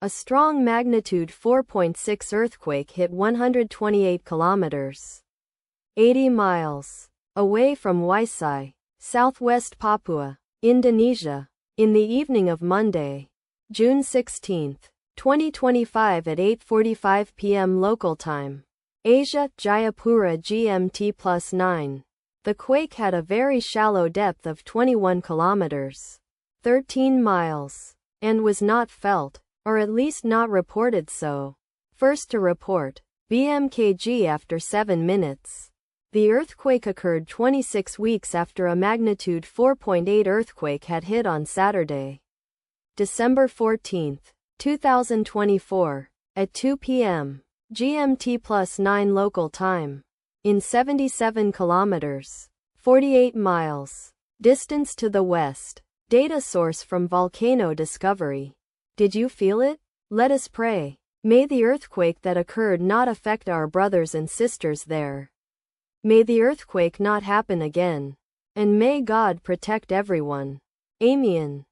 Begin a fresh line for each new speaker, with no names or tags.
A strong magnitude 4.6 earthquake hit 128 kilometers, 80 miles, away from Waisai, southwest Papua, Indonesia, in the evening of Monday, June 16, 2025 at 8:45 p.m. local time. Asia, Jayapura GMT+9. The quake had a very shallow depth of 21 kilometers, 13 miles, and was not felt, or at least not reported so. First to report, BMKG after 7 minutes. The earthquake occurred 26 weeks after a magnitude 4.8 earthquake had hit on Saturday, December 14, 2024, at 2 p.m. GMT+9 local time, in 77 kilometers, 48 miles, distance to the west. Data source from Volcano Discovery. Did you feel it? Let us pray. May the earthquake that occurred not affect our brothers and sisters there. May the earthquake not happen again. And may God protect everyone. Amen.